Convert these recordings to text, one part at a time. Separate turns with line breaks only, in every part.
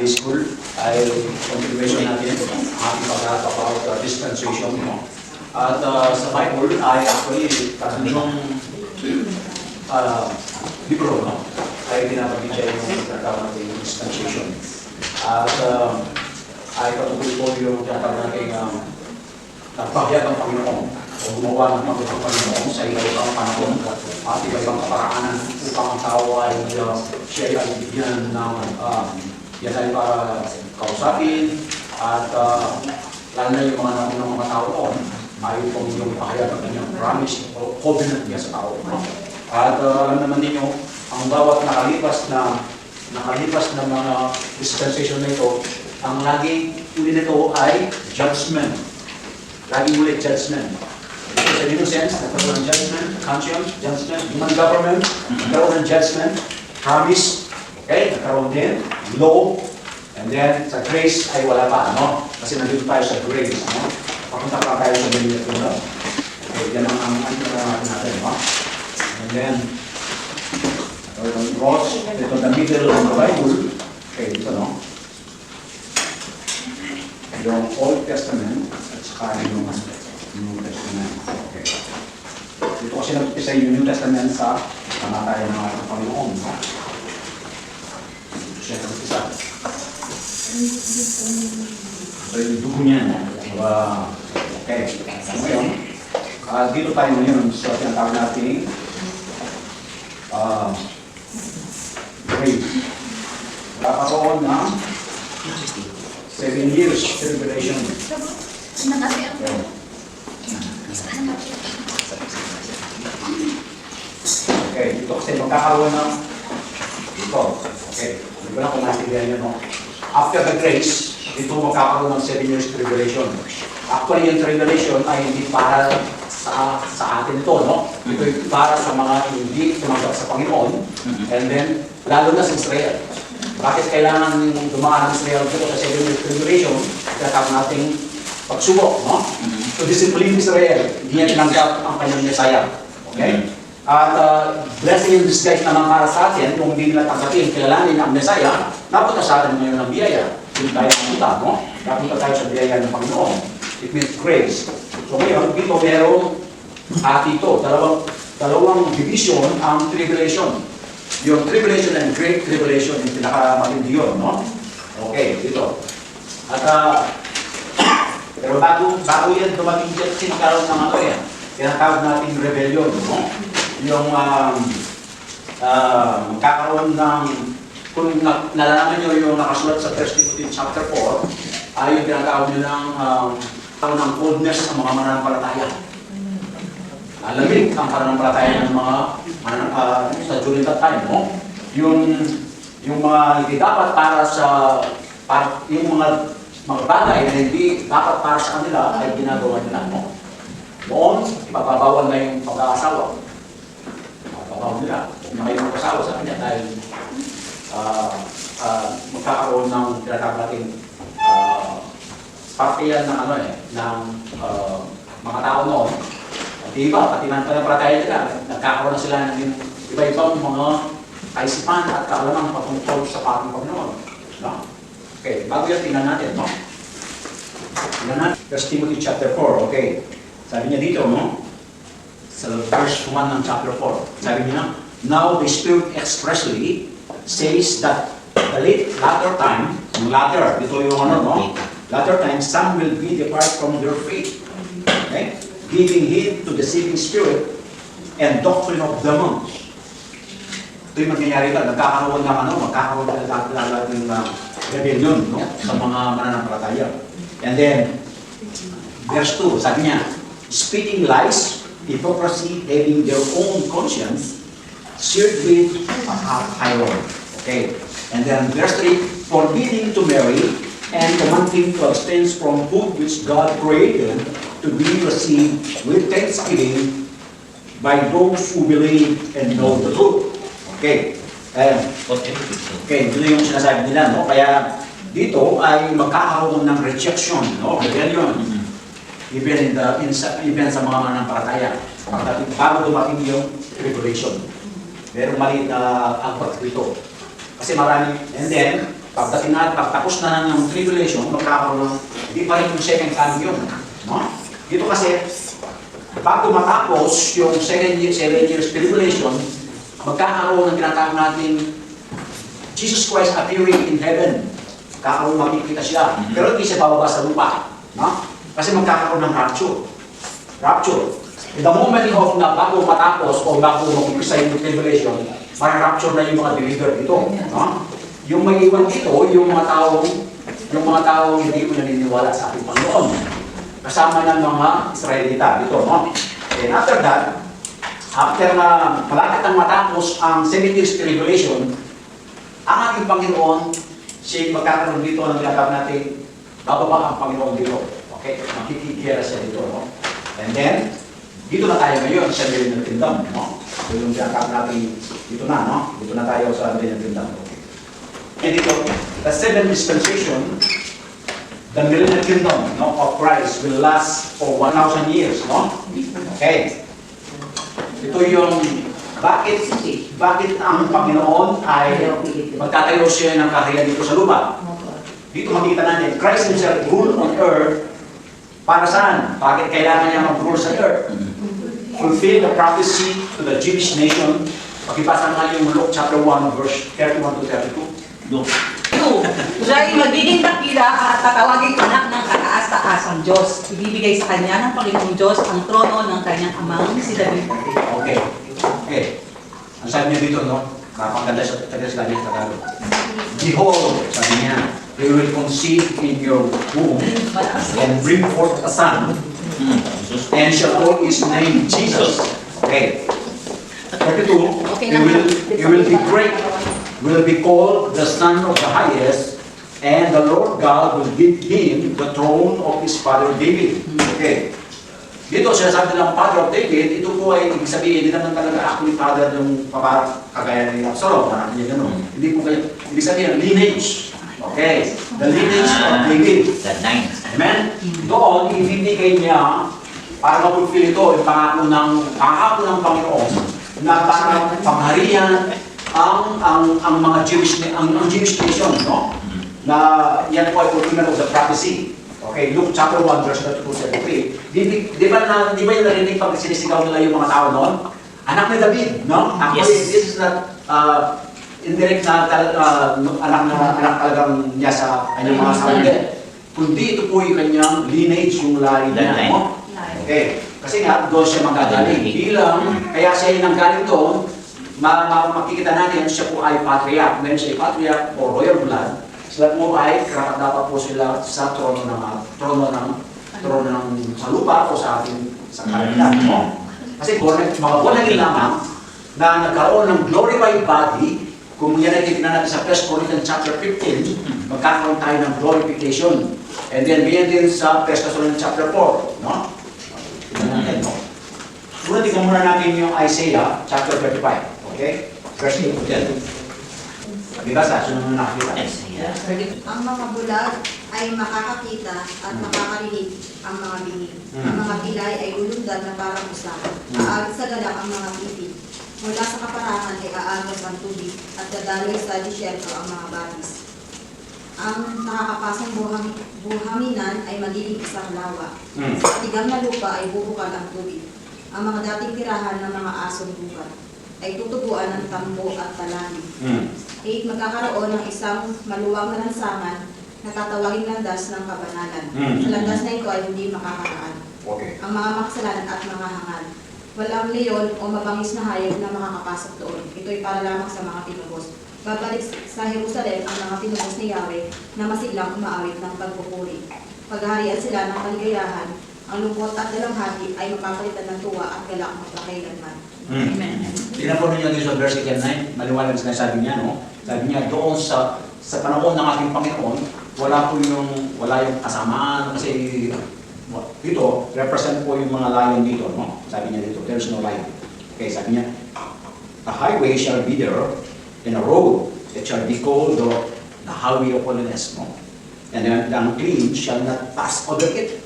Sunday School ay continuation natin ating pag-aaral about dispensation. At sa Bible ay actually tatlong libro ay pinapagin siya yung tinatawag natin dispensation. At ay patuloy po yung tinatawag natin nagpahayag ng Panginoon o gumawa ng Panginoon sa iba-ibang panahon at iba-ibang kaparaanan upang ang tao ay siya ay bigyan ng yan ay para kausapin at lalo na yung mga naunang mga tao noon ay itong yung pahayag ng kanyang promise o covenant niya sa tao. At alam naman ninyo, ang bawat nakalipas na mga dispensation na ito, ang laging uli nito ay judgment. Laging ulit judgment. Ito sa dito sense, nagkaroon ng judgment, conscience, judgment, human government, nagkaroon ng judgment, promise, okay, nagkaroon din, law, and then sa grace ay wala pa, no? Kasi nandito tayo sa grace, no? Papunta pa tayo sa benefit, no? Okay, yan ang natin, no? And then, cross, ito the middle of the Bible, okay, ito, no? Yung Old Testament at saka yung New Testament. Okay. Dito kasi nag-upisa yung New Testament sa kamatayan ng ating Panginoon. No? Siya nag-upisa. So yung dugo niya. Okay. Ngayon, dito tayo ngayon sa tinatawag natin grave. Kakaroon na 7 years tribulation. Okay, ito kasi magkakaroon ng ito. Okay, hindi ko lang kung natindihan nyo, no? After the grace, ito magkakaroon ng 7 years tribulation. Actually, yung tribulation ay hindi para sa atin ito, no? Ito ay para sa mga hindi tumanggap sa Panginoon. And then, lalo na sa Israel. Bakit kailangan dumaan ng Israel dito sa 7 years tribulation? Tinatawag nating pagsubok, no? So, discipline Israel. Hindi niya tinanggap ang kanyang Messiah. Okay? At blessing in disguise naman para sa atin, kung hindi nila tanggapin, kilalanin ang Messiah, napunta sa atin ngayon ng biyaya. Hindi tayo napunta, no? Napunta tayo sa biyaya ng Panginoon. It means grace. So ngayon, dito merong dito, dalawang division ang tribulation. Yung tribulation and great tribulation, yung pinakamatindi yun, no? Okay, dito. At pero bago yan dumating dyan, sinakaroon ng ano yan. Tinatawag natin rebellion, no? Yung magkakaroon ng, kung nalalaman nyo yung nakasulat sa 1 Timothy chapter 4, ay yung tinatawag nyo ng coldness sa mga mananampalataya. Alamig ang pananampalataya ng mga sa during that time, no? Yung mga hindi dapat para yung mga bagay na hindi dapat para sa kanila ay ginagawa nila, no? Noon, ipapabawal na yung pag-aasawa. Ipapabawal nila. Kung na kayo mag-asawa sa kanya dahil magkakaroon ng tinatawag natin parte yan ng ng mga tao noon. At iba, pati ng pananampalataya nila, nagkakaroon na sila ng iba-ibang mga kaisipan at kaalaman patungkol sa ating Panginoon. No? Okay, bago yan, tingnan natin, no? Tingnan natin. 1 Timothy chapter 4, okay. Sabi niya dito, no? Sa verse 1 ng chapter 4, sabi niya, now the Spirit expressly says that the latter time, yung latter, dito yung no? Latter time, some will be depart from their faith. Okay? Giving heed to deceiving spirit and doctrine of demons. Ito yung mangyayari ka, magkakaroon ng rebellion, no? Sa mga mananampalataya. And then, verse 2, sabi niya, speaking lies, hypocrisy, having their own conscience, seared with a hot iron. Okay. And then verse 3, forbidding to marry and commanding to abstain from food which God created to be received with thanksgiving by those who believe and know the truth. Okay. Okay, ito yung sinasabi nila, no? Kaya dito ay magkakaroon ng rejection, no? Rebellion. Even sa mga mananampalataya. Bago dumating yung tribulation. Merong maliit na agpat dito. Kasi marami, and then, pagtapos na ng tribulation, magkakaroon ng, hindi pa rin yung second coming yun. No? Dito kasi, bago matapos yung 7 years tribulation, magkakaroon ng tinatawag natin Jesus Christ appearing in heaven. Kakaroon makikita siya. Pero hindi siya bababa sa lupa. No? Kasi magkakaroon ng rapture. Rapture. In the moment of na bago matapos o bago mag-umpisa yung tribulation, rapture na yung mga believer dito. No? Yung may iwan dito, yung mga taong hindi mo naniniwala sa ating Panginoon. Kasama ng mga Israelita dito. No? And after that, after na malapit ang matapos ang 7 years tribulation, ang ating Panginoon, siya magkakaroon dito ng tinatawag natin, bababa ang Panginoon dito. Okay? Makikikira siya dito. No? And then, dito na tayo ngayon sa Millennial Kingdom. No? So yung tinatawag natin, dito na, no? Dito na tayo sa Millennial Kingdom. Okay? And dito, the 7th dispensation, the Millennial Kingdom, no, of Christ will last for 1,000 years. No? Okay. Ito yung bakit ang Panginoon ay magtatayo siya ng kaharian dito sa lupa. Dito makikita natin, Christ himself rule on earth. Para saan? Bakit kailangan niya mag-rule sa earth? Fulfill the prophecy to the Jewish nation. Pakibasa nga yung Luke chapter 1 verse 31 to 32. Luke.
Siya ay magiging dakila at tatawaging anak ng kataas-taasang Diyos. Ibibigay sa kanya ng Panginoong Diyos ang trono ng kanyang amang si David.
Okay. Okay. Ang sabi niya dito, no? Napakaganda sa sinabi sa Tagalog. Behold, sabi niya, they will conceive in your womb and bring forth a son, and shall call his name Jesus. Okay. 32, he will be great, will be called the Son of the Highest, and the Lord God will give him the throne of his father David. Okay. Dito siya sabi ng Father of David, ito po ay ibig sabihin, hindi naman talaga actually father ng kagaya ni Absalom, parang niya gano'n. Hindi po kayo, ibig sabihin, lineage. Okay, the lineage of David.
The nine.
Amen? Doon, ibibigay niya para mapulfill ito, yung pangako ng Panginoon na parang pangharian ang mga Jewish nation, no? Na yan po ay fulfillment of the prophecy. Okay, Luke chapter 1, verse 2-3. Di ba yung narinig pag sinisigaw nila yung mga tao noon? Anak ni David, no? Actually,
Yes.
this is not indirect na anak talagang niya sa kanyang mga sarili. Kundi ito po yung kanyang lineage, yung lahi niya, no? Okay, kasi nga, doon siya magagaling. Kaya siya yung nanggaling doon, makikita natin siya po ay patriarch. Meron siya ay patriarch o royal blood. Sila mo ay karapat dapat po sila sa trono ng sa lupa o sa ating sa kalangitan. Kasi mga born-again lamang na nagkaroon ng glorified body, kung yan ay titignan natin sa 1 Corinthians chapter 15, magkakaroon tayo ng glorification. And then ganyan din sa 1 Thessalonians chapter 4. No? Tingnan muna natin yung Isaiah chapter 35. Okay? Verse 8 to 10. Diba sa sunod na nakikita?
Ang mga bulag ay makakakita at makakarinig ang mga bingig. Ang mga pilay ay ulundan na parang usapan. Aalit sa galak ang mga pipi. Mula sa kaparangan ay aagos ang tubig at dadaloy sa disyerto ang mga batis. Ang nakakapasang buhaminan ay magiging isang lawa. Sa tigang na lupa ay bubukal ang tubig. Ang mga dating tirahan ng mga asong bukal ay tutubuan ng tambo at talangin. Magkakaroon ng isang maluwang na lansangan na tatawaging landas ng kabanalan. Sa landas na ito ay hindi makakaraan.
Okay.
Ang mga makasalanan at mga hangal. Walang leon o mabangis na hayop na makakapasok doon. Ito ay para lamang sa mga tinubos. Babalik sa Jerusalem ang mga tinubos ni Yahweh na masiglang umaawit ng pagpupuri. Paghaharian sila ng kaligayahan, ang lungkot at dalamhati ay mapapalitan ng tuwa at galak magpakailanman.
Amen.
Tingnan po ninyo dito sa verse 9, maliwanag sa sinasabi niya, no? Sabi niya, doon sa panahon ng ating Panginoon, wala yung kasamaan kasi dito, represent po yung mga lion dito, no? Sabi niya dito, there's no lion. Okay, sabi niya, a highway shall be there, and a road that shall be called the highway of holiness, no? And the unclean shall not pass over it.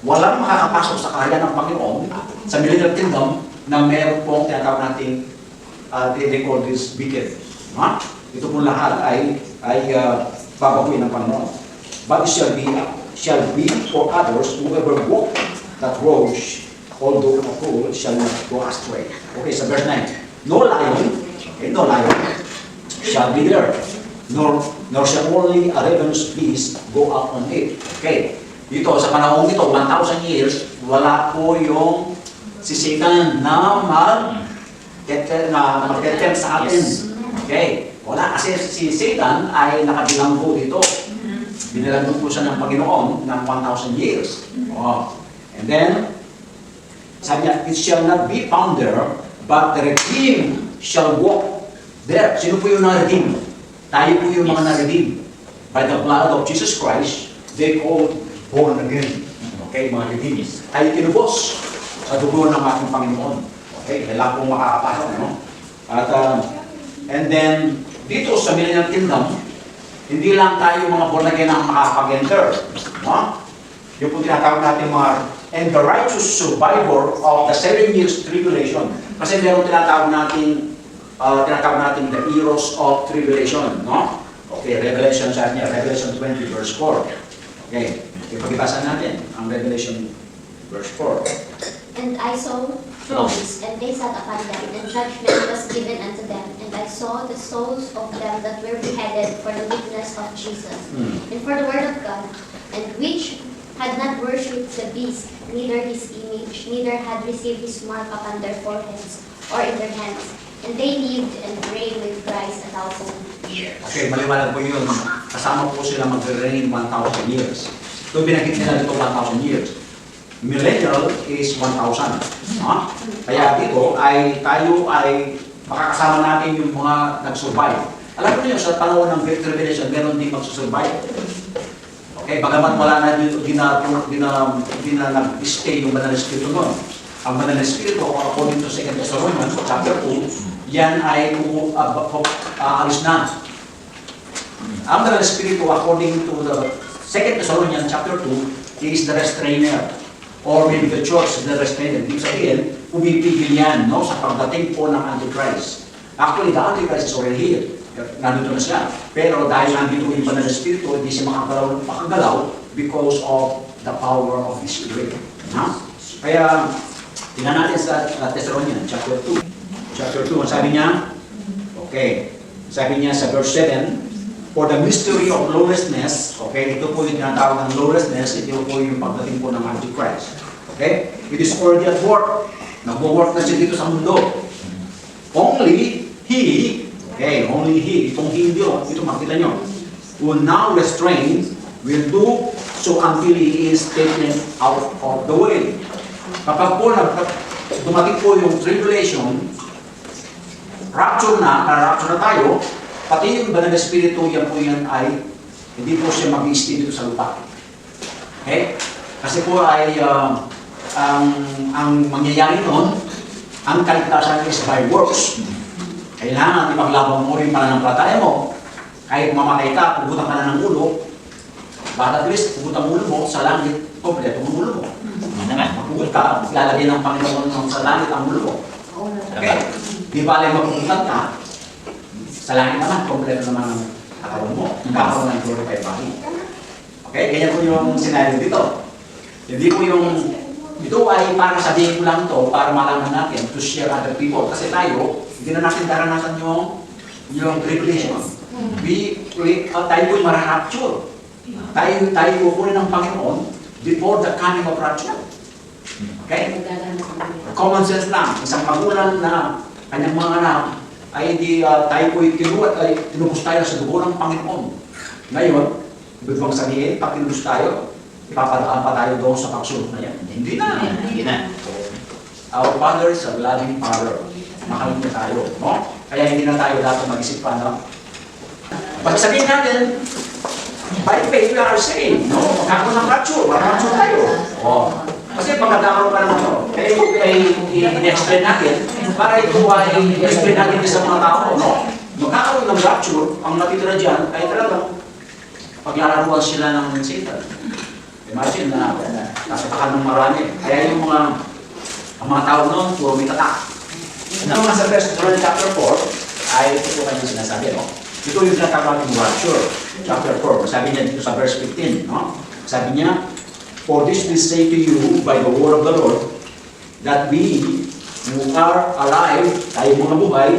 Walang makakapasok sa kaharian ng Panginoon sa Millennial Kingdom na meron pong tinatawag natin they call this beacon. No? ito pong lahat ay babaguhin ng Panginoon. But it shall be for others whoever walk that road, although a fool shall not go astray. Okay, sa verse 9. No lion shall be there, nor shall only a ravenous beast go up on it. Okay, dito sa panahon nito, 1,000 years, wala po yung si Satan na mag-tempt sa atin. Okay, wala kasi si Satan ay nakabilanggo dito. Binilanggo po siya ng Panginoon ng 1,000 years. Oh. And then, sabi niya, it shall not be found there, but the redeemed shall walk there. Sino po yung na-redeem? Tayo po yung mga na-redeem. By the blood of Jesus Christ, they called born again. Okay, mga redeemed. Tayo tinubos sa dugo ng ating Panginoon. Okay, kailangan pong makakapasok, no? At, and then, dito sa Millennial Kingdom, hindi lang tayo mga born again ang makakapag-enter. No? Yung po tinatawag natin mga and the righteous survivor of the 7 years tribulation. Kasi meron tinatawag natin the eros of tribulation, no? Okay, Revelation sabi niya, Revelation 20 verse 4. Okay, ipag-ibasa natin ang Revelation verse 4.
And I saw thrones, and they sat upon them, and judgment was given unto them. And I saw the souls of them that were beheaded for the witness of Jesus, and for the word of God, and which had not worshipped the beast, neither his image, neither had received his mark upon their foreheads or in their hands. And they lived and reigned with Christ 1,000 years.
Okay, maliwanag po yun. Kasama po sila mag-reign 1,000 years. Ito binagit nila dito 1,000 years. Millennial is 1,000. Kaya dito tayo ay makakasama natin yung mga nag-survive. Alam mo niyo, sa panahon ng Great Tribulation, meron din mag-survive. Okay, bagamat wala na dito, di na nag-stay yung Banal na Espiritu noon. Ang Banal na Espiritu, according to 2 Thessalonians chapter 2, yan ay aalis na. Ang Banal na Espiritu, according to the 2 Thessalonians chapter 2, is the restrainer. Or maybe the church is the restrainer. Ibig sabihin, pumipigil yan, no, sa pagdating po ng Antichrist. Actually, the Antichrist is already here. Nandito na siya. Pero dahil nandito yung Banal na Espiritu, hindi siya makagalaw because of the power of the Spirit. No? Kaya, tingnan natin sa Thessalonians, chapter 2. Chapter 2, sabi niya, okay, sabi niya sa verse 7, for the mystery of lawlessness, okay, ito po yung tinatawag ng lawlessness, ito po yung pagdating po ng Antichrist. Okay? It is already at work. Nag-work na siya dito sa mundo. Only He, okay, only He, itong hindi ito makita nyo, will now restrain, will do so until He is taken out of the way. Kapag po dumating po yung tribulation, rapture na tayo, pati yung Banal na Espiritu, yan po yan ay hindi po siya mag-i-stay dito sa lupa. Okay? Kasi po ay ang mangyayari noon, ang kaligtasan is by works. Kailangan ipaglaban mo rin pananampalataya mo. Kahit mamatay ka, pugutan ka na ng ulo, but at least pugutan ulo mo sa langit, kompleto ang ulo mo. Mapugot ka, lalagyan ng Panginoon sa langit ang ulo mo. Okay? Di ba alay mapugutan ka, sa langit naman, kompleto naman ang katawan mo. Magkakaroon ng glorified body. Okay? Ganyan po yung scenario dito. Hindi po yung, ito ay para sabihin ko lang to para malaman natin to share other people. Kasi tayo, hindi na natin daranasan yung tribulation. Tayo po'y mara-rapture. Tayo kukunin ng Panginoon before the coming of rapture. Okay? Common sense lang. Isang magulang na kanyang mga anak ay hindi tayo po'y tinubos tayo sa dugo ng Panginoon. Ngayon, ibig bang sabihin, pag tinubos tayo, ipapadaan pa tayo doon sa pagsulok na yan. Hindi na. Our Father is a loving Father. Mahal niya tayo. No? Kaya hindi na tayo dapat mag-isip pa, no? Pag sabihin natin, by faith we are saved. No? Magkakaroon ng rapture. Rapture tayo. Oh. Kasi pagkakaroon pa naman ito. Kaya ito ay i-explain natin para ito ay i-explain natin sa mga tao. No? Magkakaroon ng rapture, ang natitira dyan ay talagang paglalaruan sila ng Satan. Imagine na nasatakan ng marami. Kaya yung mga tao noon, puro may tatak. Ito nga sa verse 1 chapter 4, ay ito po kanyang sinasabi, no? Ito yung tinatawag ng rapture, chapter 4. Sabi niya dito sa verse 15, no? Sabi niya, "For this we say to you by the word of the Lord, that we who are alive, tayo mga buhay,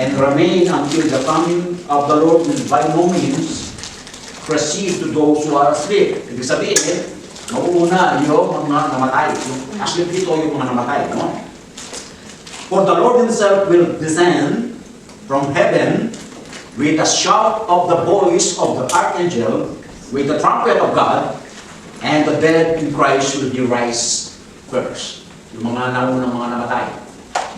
and remain until the coming of the Lord will by no means proceed to those who are asleep." Ibig sabihin, mauuna yung mga namatay. Yung asleep dito yung mga namatay, no? "For the Lord himself will descend from heaven with a shout of the voice of the archangel, with the trumpet of God, and the dead in Christ will be raised first." Yung mga naunang mga namatay.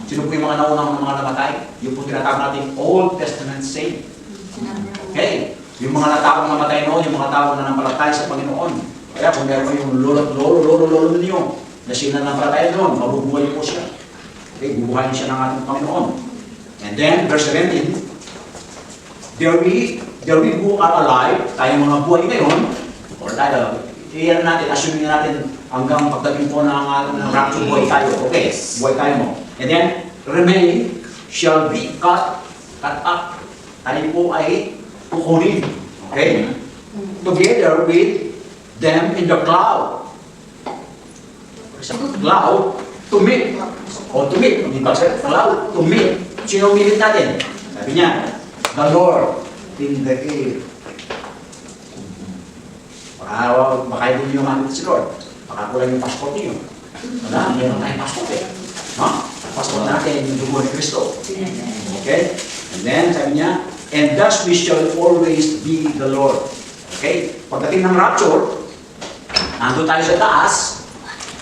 Sino po yung mga naunang mga namatay? Yung po tinatawag natin Old Testament saint. Okay? Yung mga nataong namatay noon, yung mga tao na nampalatay sa Panginoon. Kaya kung meron yung lolo ninyo na sila nampalatay noon, mabubuhay po siya. Okay? Bubuhayin siya ng ating Panginoon. And then, verse 17, There we who are alive, tayong mga buhay ngayon, or tayo, iyan natin, assuming natin hanggang pagdating po ng rapture, buhay tayo. Okay, buhay tayo mo. And then, remain shall be cut up. Tayo po ay kukunin. Okay? Together with them in the cloud. Cloud, to meet. O to meet. Hindi ba sir? Cloud, to meet. Sino meet natin? Sabi niya, the Lord in the air. Baka hindi nyo mamit si Lord. Baka kulang yung passport niyo. Wala, meron tayong passport eh. No? Passport natin, yung dugo ni Kristo. Okay? And then, sabi niya, and thus we shall always be the Lord. Okay? Pagdating ng rapture, nandun tayo sa taas.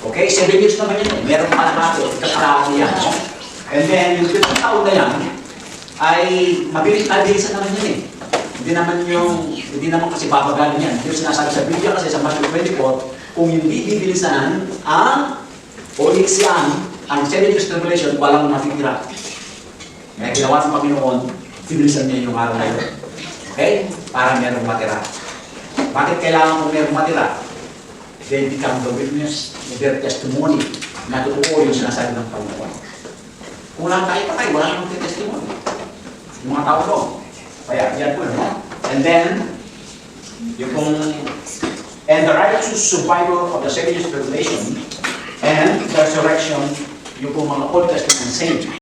Okay? 7 years naman yun eh. Meron pa na rapture. Kakalawang yan. No? And then, yung 50 taon na yan, ay mabilis-bilisan naman yun eh. Hindi naman kasi babagalin yan. Hindi sinasabi sa Biblia kasi sa Matthew 24, kung hindi bibilisan o iksyan ang 7 years tribulation, walang matitira. Kaya ginawa ng Panginoon, bibilisan niya yung araw na yun. Okay? Para merong matira. Bakit kailangan kung merong matira? They become the witness of their testimony na totoo yung sinasabi ng Panginoon. Kung lang tayo patay, wala namang testimony. Yung mga tao doon. Kaya, yan po yun. And then, and the righteous survival of the 7 years tribulation and the resurrection, yung po mga Old Testament saints.